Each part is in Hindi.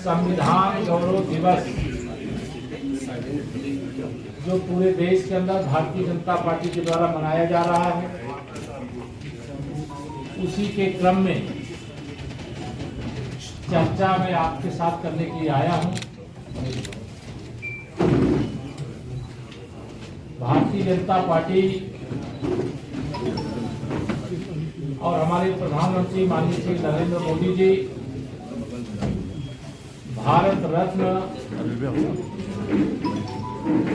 संविधान गौरव दिवस जो पूरे देश के अंदर भारतीय जनता पार्टी के द्वारा मनाया जा रहा है, उसी के क्रम में चर्चा में आपके साथ करने के लिए आया हूं। भारतीय जनता पार्टी और हमारे प्रधानमंत्री माननीय श्री नरेंद्र मोदी जी भारत रत्न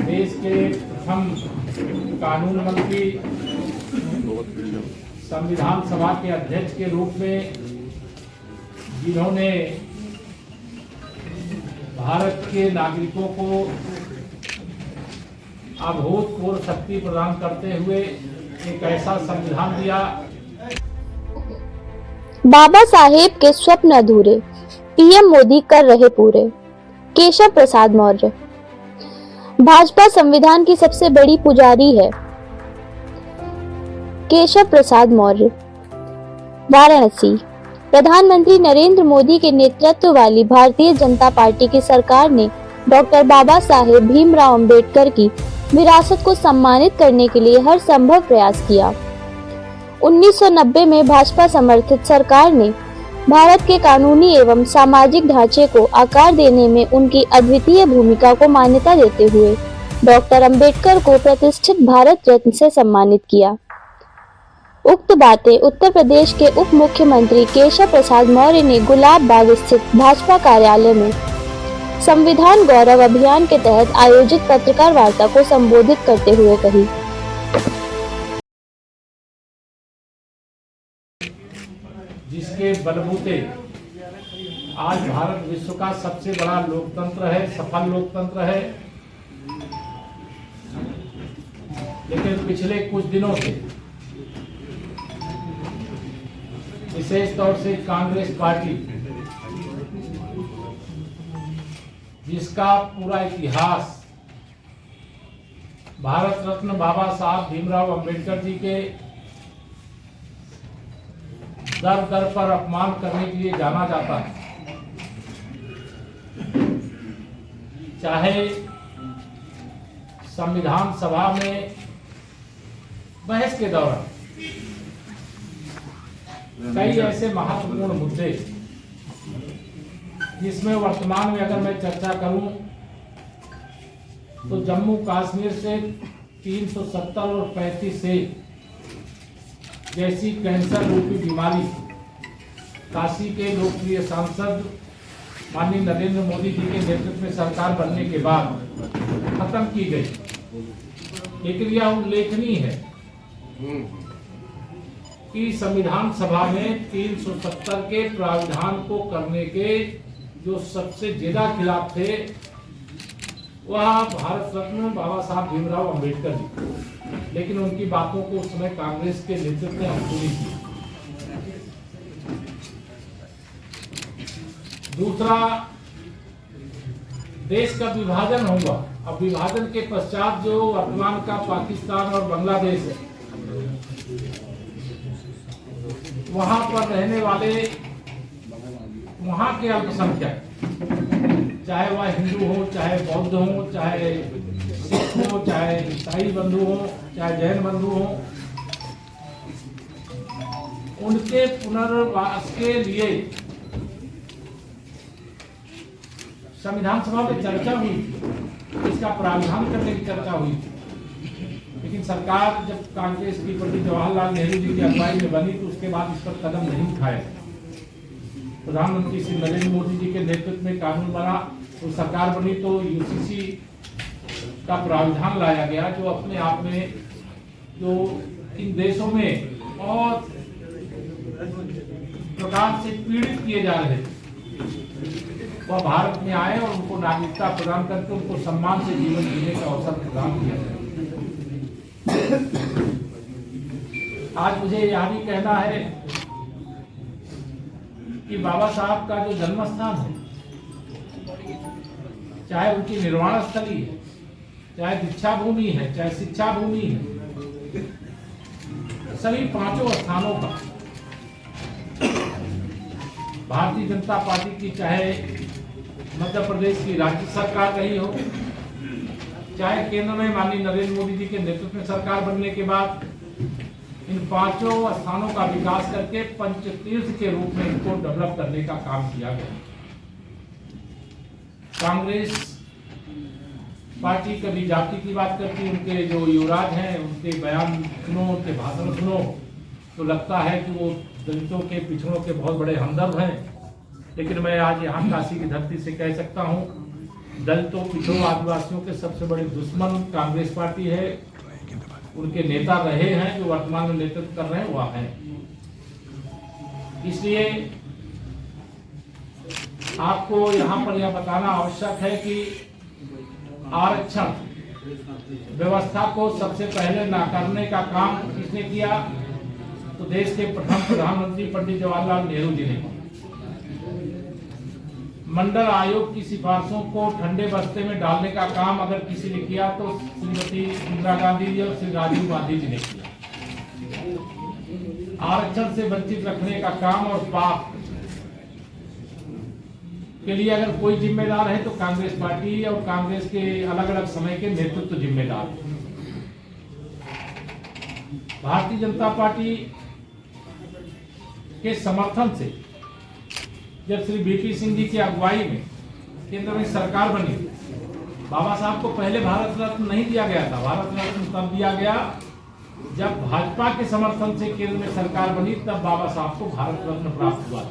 देश के प्रथम कानून मंत्री, संविधान सभा के अध्यक्ष के रूप में जिन्होंने भारत के नागरिकों को अभूतपूर्व शक्ति प्रदान करते हुए एक ऐसा संविधान दिया। बाबा साहेब के स्वप्न अधूरे, पीएम मोदी कर रहे पूरे। केशव प्रसाद मौर्य। भाजपा संविधान की सबसे बड़ी पुजारी है। केशव प्रसाद मौर्य। वाराणसी। प्रधानमंत्री नरेंद्र मोदी के नेतृत्व वाली भारतीय जनता पार्टी की सरकार ने डॉक्टर बाबा साहेब भीमराव अंबेडकर की विरासत को सम्मानित करने के लिए हर संभव प्रयास किया। 1990 में भाजपा समर्थित सरकार ने भारत के कानूनी एवं सामाजिक ढांचे को आकार देने में उनकी अद्वितीय भूमिका को मान्यता देते हुए डॉक्टर अंबेडकर को प्रतिष्ठित भारत रत्न से सम्मानित किया। उक्त बातें उत्तर प्रदेश के उप मुख्यमंत्री केशव प्रसाद मौर्य ने गुलाब बाग स्थित भाजपा कार्यालय में संविधान गौरव अभियान के तहत आयोजित पत्रकार वार्ता को संबोधित करते हुए कही। जिसके बलबूते आज भारत विश्व का सबसे बड़ा लोकतंत्र है, सफल लोकतंत्र है। लेकिन पिछले कुछ दिनों से विशेष तौर से कांग्रेस पार्टी, जिसका पूरा इतिहास भारत रत्न बाबा साहब भीमराव अंबेडकर जी के दर दर पर अपमान करने के लिए जाना जाता है, चाहे संविधान सभा में बहस के दौरान कई ऐसे महत्वपूर्ण मुद्दे जिसमें वर्तमान में अगर मैं चर्चा करूं तो जम्मू कश्मीर से 370 और 35 से जैसी कैंसर रूपी बीमारी काशी के लोकप्रिय सांसद माननीय नरेंद्र मोदी जी के नेतृत्व में सरकार बनने के बाद खत्म की गई। लेकिन यह उल्लेखनीय है कि संविधान सभा में 370 के प्रावधान को करने के जो सबसे ज्यादा खिलाफ थे वह भारत रत्न बाबा साहब भीमराव अंबेडकर जी। लेकिन उनकी बातों को उस समय कांग्रेस के नेतृत्व ने अनसुनी की। दूसरा, देश का विभाजन हुआ। अब विभाजन के पश्चात जो वर्तमान का पाकिस्तान और बांग्लादेश है, वहां पर रहने वाले वहां के अल्पसंख्यक, चाहे वह हिंदू हो, चाहे बौद्ध हो, चाहे सिख हो, चाहे ईसाई बंधु हो, चाहे जैन बंधु हो, उनके पुनर्वास के लिए संविधान सभा में चर्चा हुई थी, इसका प्रावधान करने की चर्चा हुई थी। लेकिन सरकार जब कांग्रेस की पंडित जवाहरलाल नेहरू जी की अगुवाई में बनी तो उसके बाद इस पर कदम नहीं उठाया। प्रधानमंत्री श्री नरेंद्र मोदी जी के नेतृत्व में कानून बना, तो सरकार बनी तो यूसीसी का प्रावधान लाया गया, जो अपने आप में जो इन देशों में बहुत प्रकार से पीड़ित किए जा रहे थे वह भारत में आए और उनको नागरिकता प्रदान करके उनको सम्मान से जीवन जीने का अवसर प्रदान किया जाए। आज मुझे यह भी कहना है कि बाबा साहब का जो जन्म स्थान है, चाहे उनकी निर्वाण स्थली है, चाहे दीक्षा भूमि है, चाहे शिक्षा भूमि है, सभी पांचों स्थानों का भारतीय जनता पार्टी की चाहे मध्य प्रदेश की राज्य सरकार रही हो, चाहे केंद्र में माननीय नरेंद्र मोदी जी के नेतृत्व में सरकार बनने के बाद इन 5 स्थानों का विकास करके पंचतीर्थ के रूप में इनको डेवलप करने का काम किया गया। कांग्रेस पार्टी कभी जाति की बात करती, उनके जो युवराज हैं उनके बयान सुनो, उनके भाषण सुनो तो लगता है कि वो दलितों के, पिछड़ों के बहुत बड़े हमदर्द हैं। लेकिन मैं आज यहाँ काशी की धरती से कह सकता हूँ, दलितों, पिछड़ों, आदिवासियों के सबसे बड़े दुश्मन कांग्रेस पार्टी है। उनके नेता रहे हैं, जो वर्तमान में नेतृत्व कर रहे हैं वह हैं। इसलिए आपको यहाँ पर यह बताना आवश्यक है कि आरक्षण व्यवस्था को सबसे पहले नाकारने का काम किसने किया? तो देश के प्रथम प्रधानमंत्री पंडित जवाहरलाल नेहरू जी ने। मंडल आयोग की सिफारिशों को ठंडे बस्ते में डालने का काम अगर किसी ने किया तो श्रीमती इंदिरा गांधी जी और श्री राजीव गांधी जी ने किया। आरक्षण से वंचित रखने का काम और पाप के लिए अगर कोई जिम्मेदार है तो कांग्रेस पार्टी और कांग्रेस के अलग अलग समय के नेतृत्व जिम्मेदार। भारतीय जनता पार्टी के समर्थन से जब श्री वीपी सिंह जी की अगुवाई में केंद्र में सरकार बनी, बाबा साहब को पहले भारत रत्न नहीं दिया गया था। भारत रत्न तब दिया गया जब भाजपा के समर्थन से केंद्र में सरकार बनी, तब बाबा साहब को भारत रत्न प्राप्त हुआ।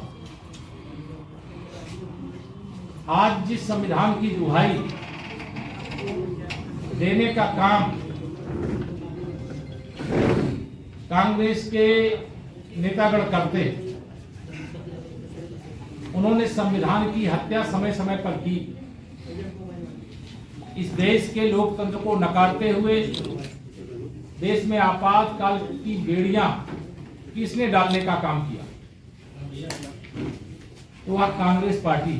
आज जिस संविधान की दुहाई देने का काम कांग्रेस के नेतागण करते, उन्होंने संविधान की हत्या समय समय पर की। इस देश के लोकतंत्र को नकारते हुए देश में आपातकाल की बेड़ियां किसने डालने का काम किया? तो वह कांग्रेस पार्टी।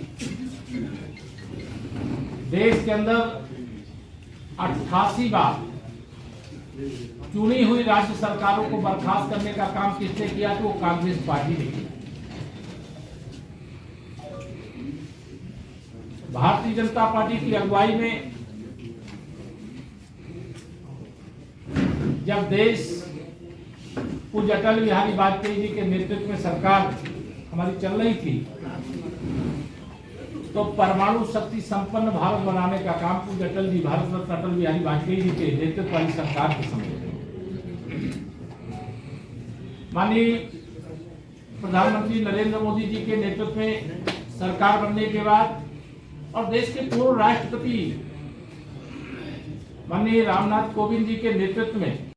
देश के अंदर 88 बार चुनी हुई राज्य सरकारों को बर्खास्त करने का काम किसने किया? तो वो कांग्रेस पार्टी ने किया। भारतीय जनता पार्टी की अगुवाई में जब देश पूज्य अटल बिहारी वाजपेयी जी के नेतृत्व में सरकार हमारी चल रही थी, तो परमाणु शक्ति संपन्न भारत बनाने का काम पूज्य अटल जी, भारत रत्न अटल बिहारी वाजपेयी जी के नेतृत्व वाली सरकार के समय माननीय प्रधानमंत्री नरेंद्र मोदी जी के नेतृत्व में सरकार बनने के बाद और देश के पूर्व राष्ट्रपति माननीय रामनाथ कोविंद जी के नेतृत्व में